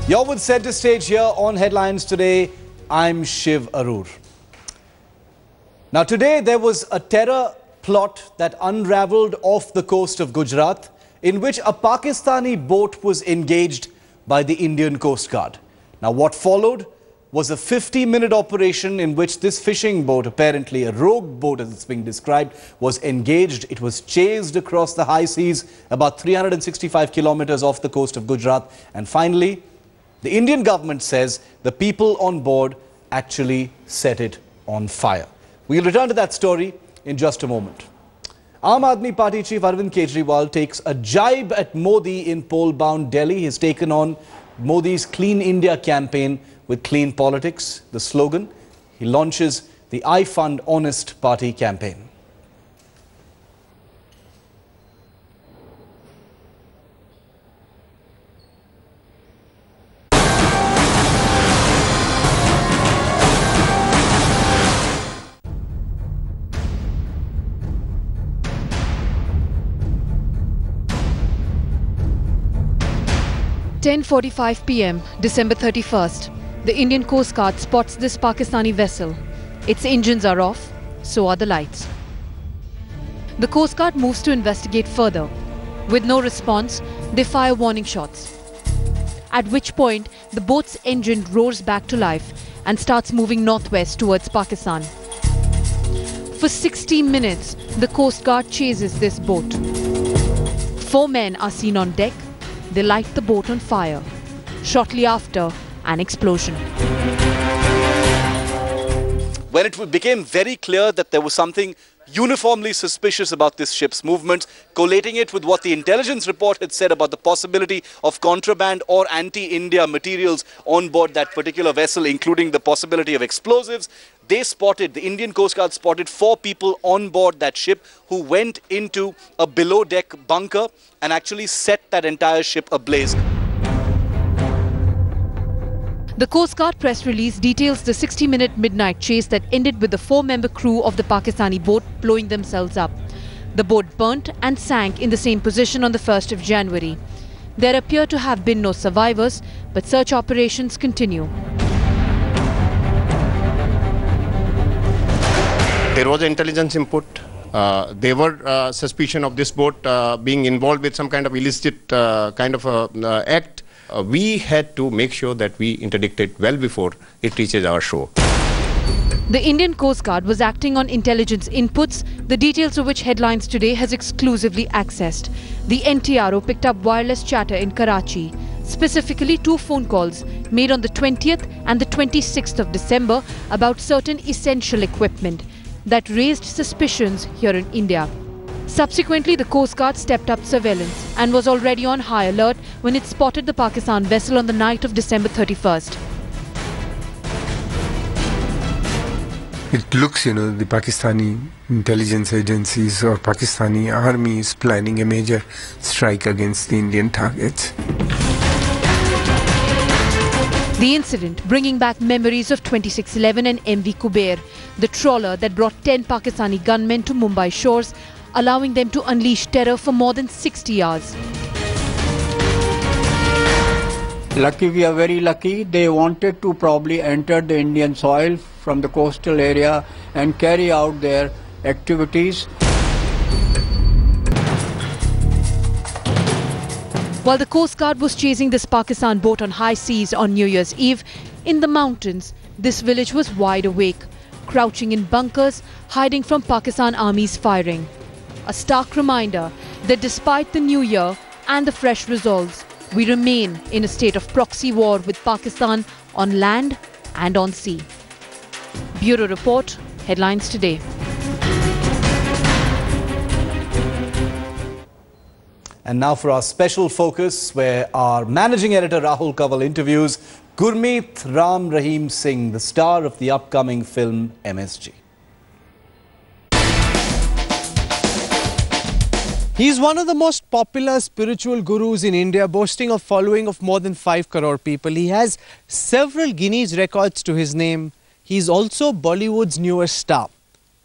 You're with Center Stage here on Headlines Today. I'm Shiv Arur. Now today there was a terror plot that unraveled off the coast of Gujarat in which a Pakistani boat was engaged by the Indian Coast Guard. Now what followed was a 50-minute operation in which this fishing boat, apparently a rogue boat as it's being described, was engaged. It was chased across the high seas about 365 kilometers off the coast of Gujarat, and finally the Indian government says the people on board actually set it on fire. We'll return to that story in just a moment. Aam Aadmi Party Chief Arvind Kejriwal takes a jibe at Modi in poll-bound Delhi. He's taken on Modi's Clean India campaign with clean politics, the slogan. He launches the I Fund Honest Party campaign. (10:45 p.m. December 31st. The Indian Coast Guard spots this Pakistani vessel. Its engines are off, so are the lights. The Coast Guard moves to investigate further. With no response, they fire warning shots. At which point, the boat's engine roars back to life and starts moving northwest towards Pakistan. For 60 minutes, the Coast Guard chases this boat. 4 men are seen on deck. They light the boat on fire. Shortly after, an explosion. When it became very clear that there was something uniformly suspicious about this ship's movements, collating it with what the intelligence report had said about the possibility of contraband or anti-India materials on board that particular vessel, including the possibility of explosives, the Indian Coast Guard spotted 4 people on board that ship who went into a below-deck bunker and actually set that entire ship ablaze. The Coast Guard press release details the 60-minute midnight chase that ended with the 4-member crew of the Pakistani boat blowing themselves up. The boat burnt and sank in the same position on the 1st of January. There appear to have been no survivors, but search operations continue. There was intelligence input. There were suspicion of this boat being involved with some kind of illicit act. We had to make sure that we interdict it well before it reaches our shore. The Indian Coast Guard was acting on intelligence inputs, the details of which Headlines Today has exclusively accessed. The NTRO picked up wireless chatter in Karachi, specifically 2 phone calls made on the 20th and the 26th of December about certain essential equipment that raised suspicions here in India. Subsequently, the Coast Guard stepped up surveillance and was already on high alert when it spotted the Pakistan vessel on the night of December 31st. It looks, the Pakistani intelligence agencies or Pakistani army is planning a major strike against the Indian targets. The incident bringing back memories of 2611 and MV Kuber, the trawler that brought 10 Pakistani gunmen to Mumbai shores, allowing them to unleash terror for more than 60 hours. Lucky, we are very lucky. They wanted to probably enter the Indian soil from the coastal area and carry out their activities. While the Coast Guard was chasing this Pakistan boat on high seas on New Year's Eve, in the mountains, this village was wide awake, crouching in bunkers, hiding from Pakistan Army's firing. A stark reminder that despite the new year and the fresh resolves, we remain in a state of proxy war with Pakistan on land and on sea. Bureau Report, Headlines Today. And now for our special focus, where our managing editor Rahul Kaval interviews Gurmeet Ram Rahim Singh, the star of the upcoming film MSG. He is one of the most popular spiritual gurus in India, boasting a following of more than 5 crore people. He has several Guinness records to his name. He is also Bollywood's newest star.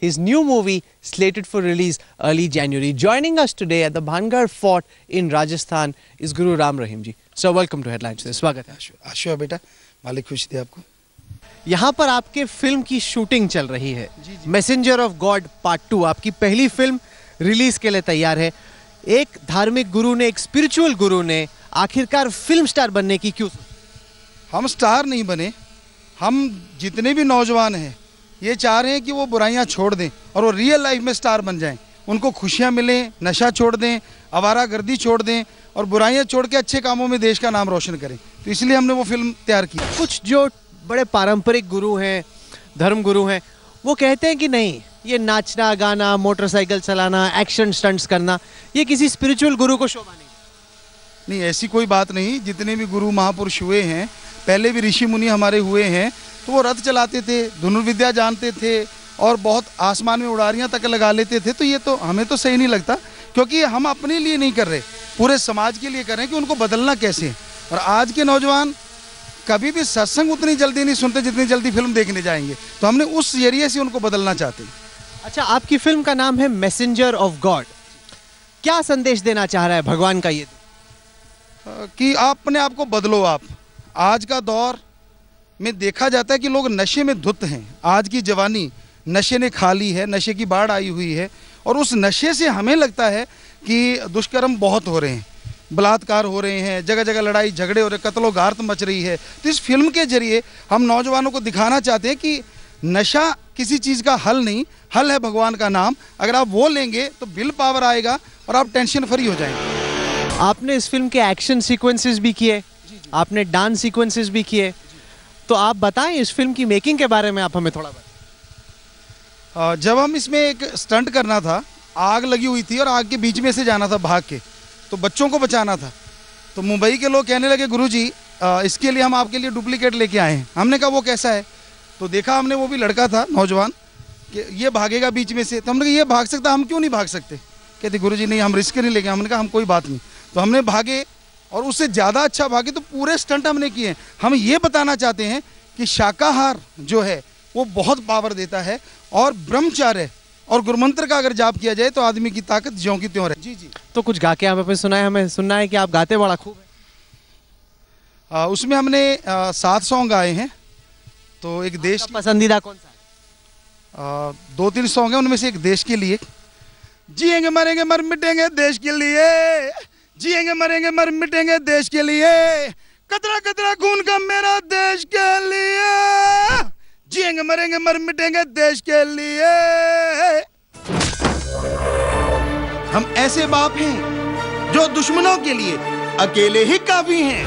his new movie slated for release early January. Joining us today at the Bhangar Fort in Rajasthan is Guru Ram Rahim ji. So welcome to Headlines today. स्वागत है. आशु बेटा, मालिक खुश दे आपको. यहाँ पर आपके film की शूटिंग चल रही है. मैसेंजर ऑफ गॉड पार्ट 2 आपकी पहली फिल्म रिलीज के लिए तैयार है. एक धार्मिक गुरु ने, एक स्पिरिचुअल गुरु ने आखिरकार फिल्म स्टार बनने की क्यों? हम स्टार नहीं बने, हम जितने भी नौजवान हैं ये चाह रहे हैं कि वो बुराइयां छोड़ दें और वो रियल लाइफ में स्टार बन जाएं. उनको खुशियां मिलें, नशा छोड़ दें, आवारागर्दी छोड़ दें और बुराइयां छोड़ के अच्छे कामों में देश का नाम रोशन करें. तो इसलिए हमने वो फिल्म तैयार की. कुछ जो बड़े पारंपरिक गुरु हैं, धर्म गुरु हैं, वो कहते हैं कि नहीं, ये नाचना गाना, मोटरसाइकिल चलाना, एक्शन स्टंट्स करना, ये किसी स्पिरिचुअल गुरु को शोभा नहीं. ऐसी कोई बात नहीं. जितने भी गुरु महापुरुष हुए हैं, पहले भी ऋषि मुनि हमारे हुए हैं, तो वो रथ चलाते थे, धनुर्विद्या जानते थे और बहुत आसमान में उड़ारियां तक लगा लेते थे. तो ये तो हमें तो सही नहीं लगता, क्योंकि हम अपने लिए नहीं कर रहे, पूरे समाज के लिए कर रहे हैं कि उनको बदलना कैसे. और आज के नौजवान कभी भी सत्संग उतनी जल्दी नहीं सुनते जितनी जल्दी फिल्म देखने जाएंगे. तो हमने उस जरिए से उनको बदलना चाहते हैं. अच्छा, आपकी फिल्म का नाम है मैसेंजर ऑफ गॉड. क्या संदेश देना चाह रहा है भगवान का ये? कि अपने आप को बदलो. आप आज का दौर में देखा जाता है कि लोग नशे में धुत हैं. आज की जवानी नशे ने खा ली है, नशे की बाढ़ आई हुई है और उस नशे से हमें लगता है कि दुष्कर्म बहुत हो रहे हैं, बलात्कार हो रहे हैं, जगह जगह लड़ाई झगड़े हो रहे, कत्लो गारत मच रही है. तो इस फिल्म के जरिए हम नौजवानों को दिखाना चाहते हैं कि नशा किसी चीज़ का हल नहीं, हल है भगवान का नाम. अगर आप वो लेंगे तो विल पावर आएगा और आप टेंशन फ्री हो जाएंगे. आपने इस फिल्म के एक्शन सीक्वेंसेस भी किए, आपने डांस सीक्वेंसेस भी किए, तो आप बताएं इस फिल्म की मेकिंग के बारे में. आप हमें थोड़ा बताएं. जब हम इसमें एक स्टंट करना था, आग लगी हुई थी और आग के बीच में से जाना था भाग के, तो बच्चों को बचाना था. तो मुंबई के लोग कहने लगे, गुरुजी इसके लिए हम आपके लिए डुप्लीकेट लेके आए हैं. हमने कहा वो कैसा है? तो देखा हमने, वो भी लड़का था नौजवान, कि ये भागेगा बीच में से. तो हमने कहा ये भाग सकता, हम क्यों नहीं भाग सकते? कहते गुरुजी नहीं, हम रिस्क नहीं लेंगे. हमने कहा हम कोई बात नहीं. तो हमने भागे और उससे ज़्यादा अच्छा भागे. तो पूरे स्टंट हमने किए. हम ये बताना चाहते हैं कि शाकाहार जो है वो बहुत पावर देता है और ब्रह्मचार्य और गुरुमंत्र का अगर जाप किया जाए तो आदमी की ताकत ज्यों की त्यों रहे. जी. तो कुछ गा के हमें सुनाए. हमें सुनना है कि आप गाते बड़ा खूब है. उसमें हमने 7 सॉन्ग गाए हैं. तो एक देश पसंदीदा कौन सा है? 2-3 सॉन्ग हैं, उनमें से एक देश के लिए. जिएंगे मरेंगे मर मिटेंगे देश के लिए, जिएंगे मरेंगे मर मिटेंगे देश के लिए, कतरा कतरा खून का मेरा देश के लिए, जिएंगे मरेंगे मर मिटेंगे देश के लिए. हम ऐसे बाप हैं जो दुश्मनों के लिए अकेले ही काफी हैं.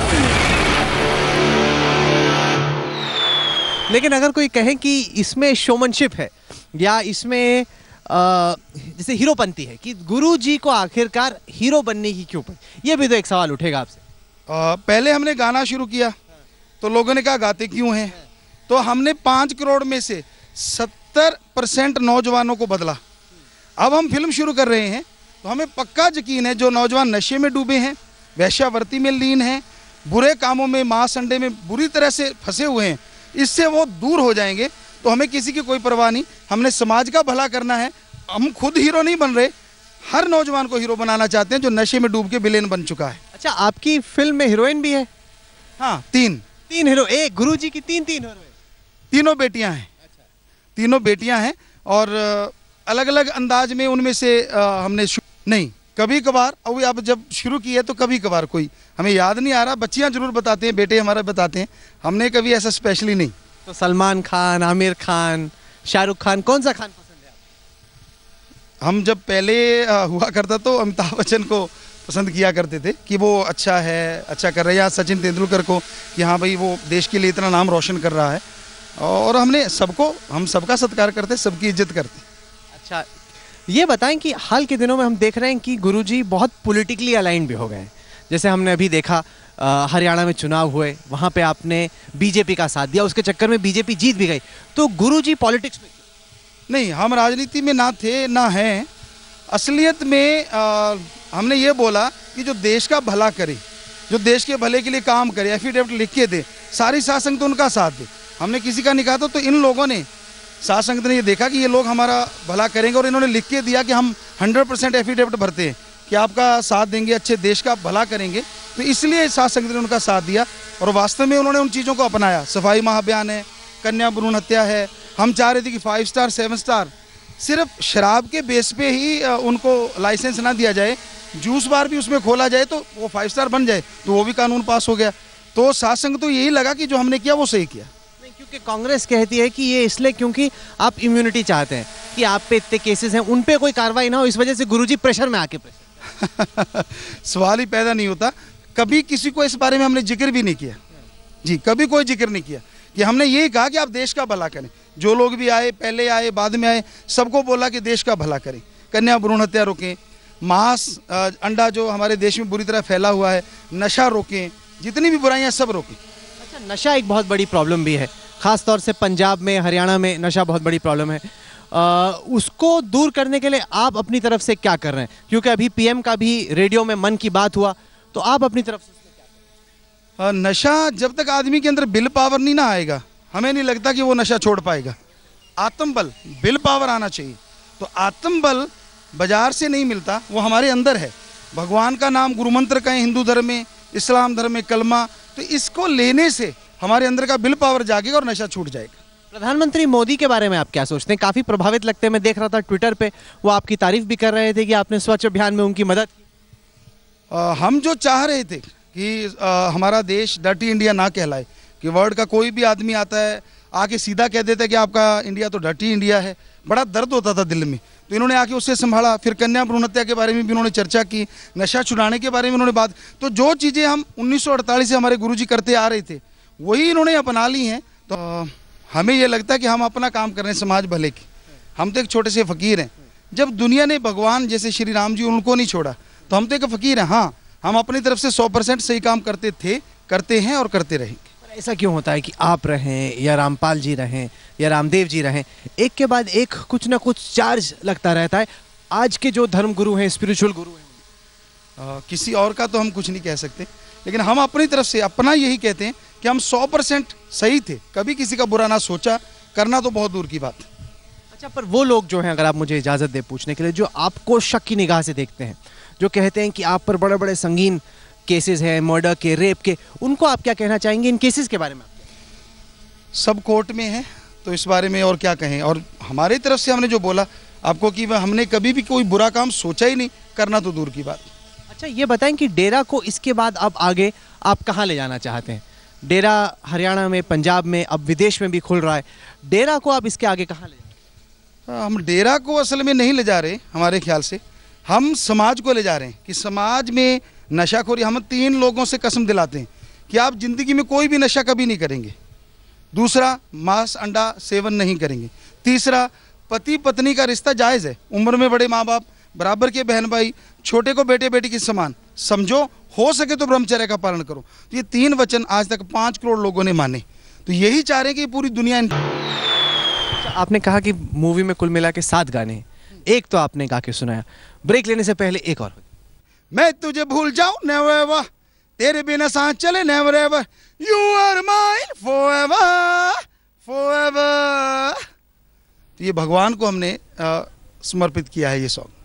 लेकिन अगर कोई कहे कि इसमें शोमनशिप है या इसमें जैसे हीरोपंती है, कि गुरु जी को आखिरकार हीरो बनने की क्यों पड़ी, ये भी तो एक सवाल उठेगा आपसे. पहले हमने गाना शुरू किया तो लोगों ने कहा गाते क्यों हैं. तो हमने 5 करोड़ में से 70% नौजवानों को बदला. अब हम फिल्म शुरू कर रहे हैं तो हमें पक्का यकीन है जो नौजवान नशे में डूबे हैं, वेश्यावृत्ति में लीन हैं, बुरे कामों में, मांस अंडे में बुरी तरह से फंसे हुए हैं, इससे वो दूर हो जाएंगे. तो हमें किसी की कोई परवाह नहीं. हमने समाज का भला करना है. हम खुद हीरो नहीं बन रहे, हर नौजवान को हीरो बनाना चाहते हैं जो नशे में डूब के विलेन बन चुका है. अच्छा, आपकी फिल्म में हीरोइन भी है? हाँ, 3 हीरो. एक गुरु जी की 3 हीरो. तीनों बेटियां हैं. अच्छा. तीनों बेटियां हैं और अलग अलग अंदाज में उनमें से हमने नहीं, कभी कभार. अभी अब जब शुरू की है तो कभी कभार, कोई हमें याद नहीं आ रहा. बच्चियां जरूर बताते हैं, बेटे हमारा बताते हैं. हमने कभी ऐसा स्पेशली नहीं. तो सलमान खान, आमिर खान, शाहरुख खान, कौन सा खान पसंद है आपको? हम जब पहले हुआ करता तो अमिताभ बच्चन को पसंद किया करते थे कि वो अच्छा है, अच्छा कर रहा है. या सचिन तेंदुलकर को कि हाँ भाई वो देश के लिए इतना नाम रोशन कर रहा है. और हम सबका सत्कार करते, सबकी इज्जत करते. अच्छा, ये बताएं कि हाल के दिनों में हम देख रहे हैं कि गुरुजी बहुत पॉलिटिकली अलाइंड भी हो गए हैं. जैसे हमने अभी देखा हरियाणा में चुनाव हुए, वहाँ पे आपने बीजेपी का साथ दिया, उसके चक्कर में बीजेपी जीत भी गई. तो गुरुजी पॉलिटिक्स में नहीं, हम राजनीति में ना थे ना हैं. असलियत में हमने ये बोला कि जो देश का भला करे, जो देश के भले के लिए काम करे, एफिडेविट लिख के दे, सारी शासन तो उनका साथ दे. हमने किसी का नहीं कहा. तो इन लोगों ने साध संगत ने ये देखा कि ये लोग हमारा भला करेंगे और इन्होंने लिख के दिया कि हम 100% एफिडेविट भरते हैं कि आपका साथ देंगे, अच्छे देश का भला करेंगे। तो इसलिए साध संगत ने उनका साथ दिया और वास्तव में उन्होंने उन चीज़ों को अपनाया। सफाई महाअभियान है, कन्या भ्रूण हत्या है। हम चाह रहे थे कि 5 स्टार 7 स्टार सिर्फ शराब के बेस पे ही उनको लाइसेंस ना दिया जाए, जूस बार भी उसमें खोला जाए तो वो 5 स्टार बन जाए, तो वो भी कानून पास हो गया। तो साध संगत तो यही लगा कि जो हमने किया वो सही किया। नहीं, क्योंकि कांग्रेस कहती है कि ये इसलिए क्योंकि आप इम्यूनिटी चाहते हैं कि आप पे इतने केसेस हैं, उन पे कोई कार्रवाई ना हो, इस वजह से गुरुजी प्रेशर में आके सवाल ही पैदा नहीं होता। कभी किसी को इस बारे में हमने जिक्र भी नहीं किया जी, कभी कोई जिक्र नहीं किया कि हमने यही कहा कि आप देश का भला करें। जो लोग भी आए, पहले आए, बाद में आए, सबको बोला कि देश का भला करें, कन्या भ्रूण हत्या रोकें, मांस अंडा जो हमारे देश में बुरी तरह फैला हुआ है, नशा रोकें, जितनी भी बुराइयां सब रोकें। अच्छा, नशा एक बहुत बड़ी प्रॉब्लम भी है, खास तौर से पंजाब में, हरियाणा में नशा बहुत बड़ी प्रॉब्लम है। उसको दूर करने के लिए आप अपनी तरफ से क्या कर रहे हैं? क्योंकि अभी पीएम का भी रेडियो में मन की बात हुआ, तो आप अपनी तरफ से नशा जब तक आदमी के अंदर बिल पावर नहीं ना आएगा, हमें नहीं लगता कि वो नशा छोड़ पाएगा। आत्मबल, बिल पावर आना चाहिए। तो आत्मबल बाजार से नहीं मिलता, वो हमारे अंदर है। भगवान का नाम गुरु मंत्र कहें हिंदू धर्म में, इस्लाम धर्म में कलमा, तो इसको लेने से हमारे अंदर का बिल पावर जागेगा और नशा छूट जाएगा। प्रधानमंत्री मोदी के बारे में आप क्या सोचते हैं? काफ़ी प्रभावित लगते हैं, मैं देख रहा था ट्विटर पे, वो आपकी तारीफ भी कर रहे थे कि आपने स्वच्छ अभियान में उनकी मदद की। हम जो चाह रहे थे कि हमारा देश डर्टी इंडिया ना कहलाए, कि वर्ल्ड का कोई भी आदमी आता है आके सीधा कह देता है कि आपका इंडिया तो डर्टी इंडिया है, बड़ा दर्द होता था दिल में। तो इन्होंने आके उससे संभाला। फिर कन्या भ्रूण हत्या के बारे में भी उन्होंने चर्चा की, नशा छुड़ाने के बारे में उन्होंने बात। तो जो चीज़ें हम 1948 से हमारे गुरुजी करते आ रहे थे, वही इन्होंने अपना ली हैं। तो हमें ये लगता है कि हम अपना काम कर रहे हैं समाज भले की। हम तो एक छोटे से फ़कीर हैं। जब दुनिया ने भगवान जैसे श्री राम जी उनको नहीं छोड़ा, तो हम तो एक फ़कीर हैं। हाँ, हम अपनी तरफ से 100% सही काम करते थे, करते हैं और करते रहेंगे। ऐसा क्यों होता है कि आप रहें या रामपाल जी रहें या रामदेव जी रहें, एक के बाद एक कुछ ना कुछ चार्ज लगता रहता है? आज के जो धर्म गुरु हैं, स्पिरिचुअल गुरु हैं, किसी और का तो हम कुछ नहीं कह सकते, लेकिन हम अपनी तरफ से अपना यही कहते हैं कि हम 100% सही थे, कभी किसी का बुरा ना सोचा, करना तो बहुत दूर की बात है। अच्छा, पर वो लोग जो हैं, अगर आप मुझे इजाज़त दें पूछने के लिए, जो आपको शक की निगाह से देखते हैं, जो कहते हैं कि आप पर बड़े बड़े संगीन केसेस हैं, मर्डर के, रेप के, उनको आप क्या कहना चाहेंगे इन केसेस के बारे में? सब कोर्ट में है, तो इस बारे में और क्या कहें। और हमारी तरफ से हमने जो बोला आपको कि हमने कभी भी कोई बुरा काम सोचा ही नहीं, करना तो दूर की बात। अच्छा, ये बताएं कि डेरा को इसके बाद अब आगे आप कहाँ ले जाना चाहते हैं? डेरा हरियाणा में, पंजाब में, अब विदेश में भी खुल रहा है, डेरा को आप इसके आगे कहाँ ले जाएंगे? हम डेरा को असल में नहीं ले जा रहे, हमारे ख्याल से हम समाज को ले जा रहे हैं कि समाज में नशाखोरी, हम 3 लोगों से कसम दिलाते हैं कि आप ज़िंदगी में कोई भी नशा कभी नहीं करेंगे। दूसरा, मांस अंडा सेवन नहीं करेंगे। तीसरा, पति पत्नी का रिश्ता जायज़ है, उम्र में बड़े माँ बाप, बराबर के बहन भाई, छोटे को बेटे बेटी के समान समझो, हो सके तो ब्रह्मचर्य का पालन करो। तो ये 3 वचन आज तक 5 करोड़ लोगों ने माने। तो यही चाह रहे हैं कि पूरी दुनिया। आपने कहा कि मूवी में कुल मिला के 7 गाने हैं, एक तो आपने गा के सुनाया। ब्रेक लेने से पहले एक और। मैं तुझे भूल जाऊं नेवर एवर, तेरे बिना सांस चले never ever, you are mine forever forever. तो ये भगवान को हमने समर्पित किया है ये सॉन्ग।